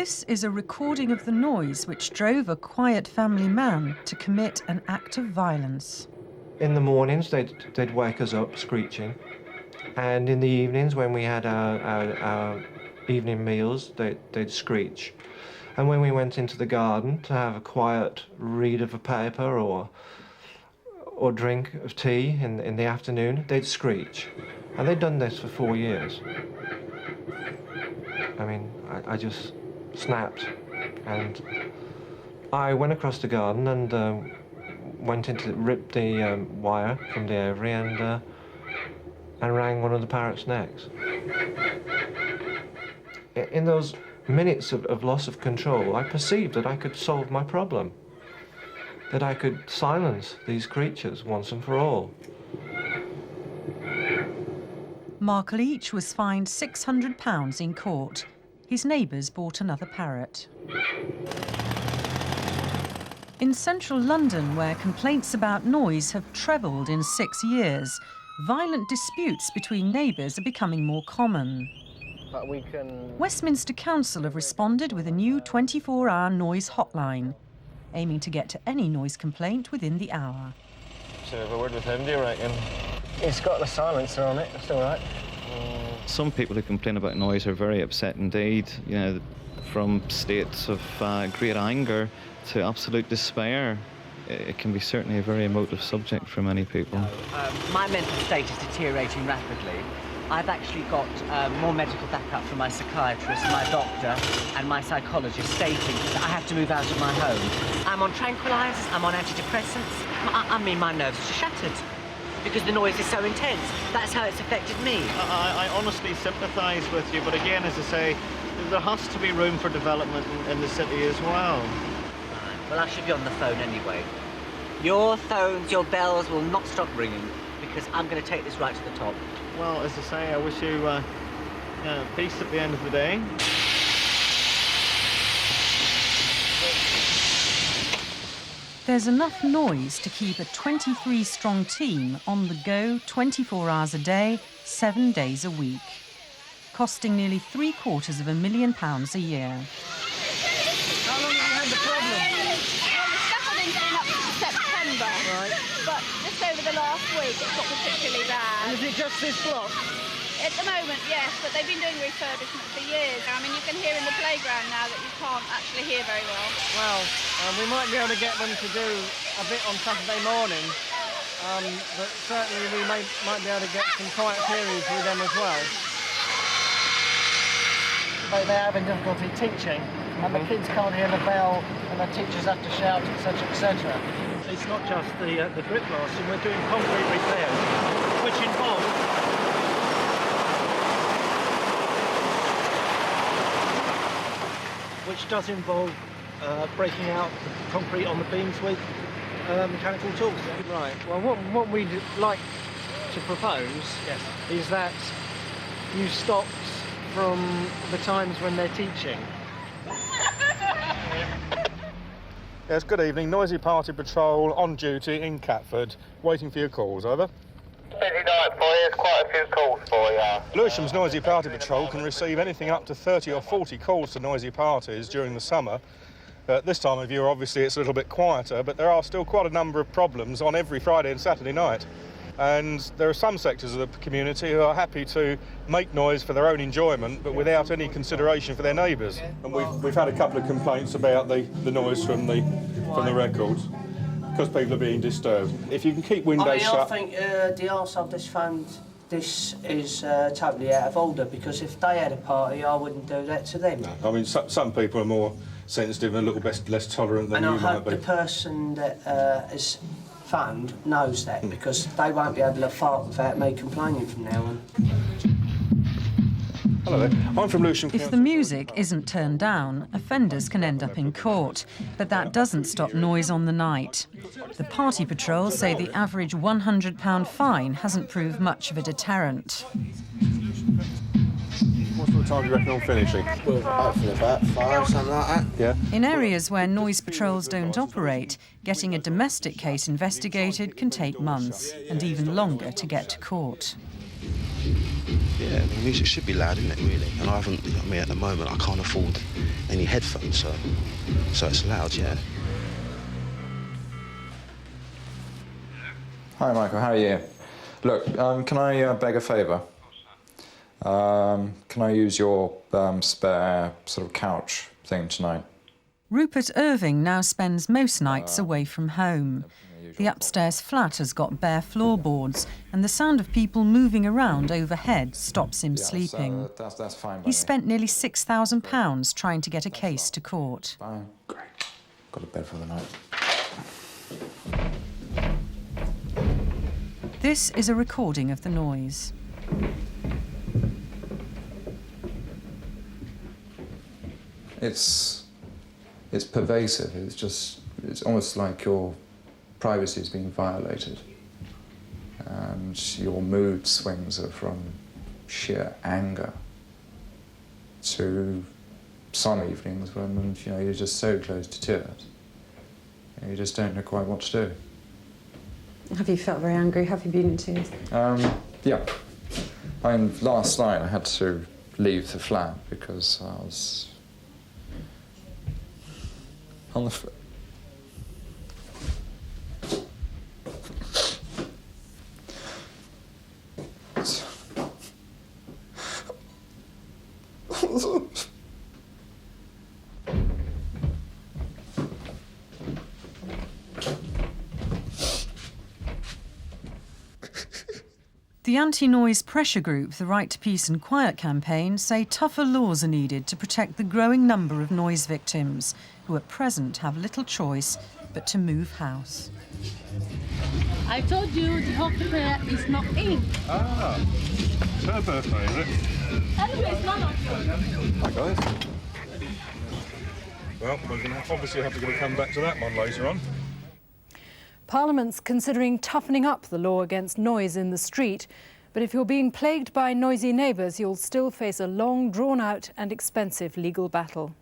This is a recording of the noise which drove a quiet family man to commit an act of violence. In the mornings, they'd wake us up screeching, and in the evenings, when we had our evening meals, they'd screech. And when we went into the garden to have a quiet read of a paper or drink of tea in the afternoon, they'd screech. And they'd done this for 4 years. I mean, I just snapped, and I went across the garden and ripped the wire from the ovary and rang one of the parrot's necks. In those minutes of loss of control, I perceived that I could solve my problem, that I could silence these creatures once and for all. Mark Leach was fined £600 in court. His neighbours bought another parrot. In central London, where complaints about noise have trebled in 6 years, violent disputes between neighbours are becoming more common. But Westminster Council have responded with a new 24-hour noise hotline, aiming to get to any noise complaint within the hour. Should I have a word with him, do you reckon? It's got the silencer on it, it's all right. Some people who complain about noise are very upset indeed, you know, from states of great anger to absolute despair. It can be certainly a very emotive subject for many people. My mental state is deteriorating rapidly. I've actually got more medical backup from my psychiatrist, my doctor and my psychologist stating that I have to move out of my home. I'm on tranquilizers, I'm on antidepressants. I mean, my nerves are shattered because the noise is so intense. That's how it's affected me. I honestly sympathise with you, but again, as I say, there has to be room for development in the city as well. Well, I should be on the phone anyway. Your phones, your bells will not stop ringing because I'm going to take this right to the top. Well, as I say, I wish you peace at the end of the day. There's enough noise to keep a 23-strong team on the go 24 hours a day, 7 days a week, costing nearly £750,000 a year. How long have you had the problem? Well, the scaffolding's been up to September, Right. but just over the last week it's got particularly bad. Is it just this block? At the moment, yes, but they've been doing refurbishment for years. I mean, you can hear in the playground now that you can't actually hear very well. Well, we might be able to get them to do a bit on Saturday morning, but certainly we might be able to get some quiet periods with them as well. They're having difficulty teaching, and the kids can't hear the bell, and the teachers have to shout, etc., etc. It's not just the grip blasting, we're doing concrete repairs, which involve does involve breaking out the concrete on the beams with mechanical tools. Right. Well, what we'd like to propose is that you stopped from the times when they're teaching. Yes, good evening. Noisy Party Patrol on duty in Catford, waiting for your calls, over. Busy night for you, quite a few calls for you. Lewisham's Noisy Party Patrol can receive anything up to 30 or 40 calls to noisy parties during the summer. This time of year, obviously, it's a little bit quieter, but there are still quite a number of problems on every Friday and Saturday night. And there are some sectors of the community who are happy to make noise for their own enjoyment, but without any consideration for their neighbours. And we've had a couple of complaints about the noise from the records, because people are being disturbed. If you can keep windows shut... I think the arse I've just found this is totally out of order, because if they had a party, I wouldn't do that to them. No, I mean, some people are more sensitive and a little bit less tolerant than you might be. And I hope the person that is phoned knows that, because they won't be able to fart without me complaining from now on. Hello there. I'm from Lewisham If the music isn't turned down, offenders can end up in court. But that doesn't stop noise on the night. The party patrols say the average £100 fine hasn't proved much of a deterrent. What sort of time do you reckon I'm finishing? Well, hopefully about 5, something like that. Yeah. In areas where noise patrols don't operate, getting a domestic case investigated can take months, and even longer to get to court. Yeah, the music should be loud, isn't it, really? And I mean, at the moment, I can't afford any headphones, so it's loud, yeah. Hi, Michael, how are you? Look, can I beg a favour? Can I use your spare sort of couch thing tonight? Rupert Irving now spends most nights away from home. The upstairs flat has got bare floorboards, and the sound of people moving around overhead stops him sleeping. So that's fine by He me. spent nearly £6,000 trying to get a case to court. Fine. Great. Got a bed for the night. This is a recording of the noise. It's pervasive. It's almost like your privacy is being violated, and your mood swings are from sheer anger to some evenings when you're just so close to tears, you just don't know quite what to do. Have you felt very angry? Have you been in tears? Yeah. Last night I had to leave the flat because I was on the The anti-noise pressure group, the Right to Peace and Quiet campaign, say tougher laws are needed to protect the growing number of noise victims, who at present have little choice but to move house. I told you the hot prayer is not in. Ah, it's her birthday, is it? Anyway, it's none of you. Hi, guys. Well, we're going to obviously have to come back to that one later on. Parliament's considering toughening up the law against noise in the street, but if you're being plagued by noisy neighbours, you'll still face a long, drawn-out and expensive legal battle.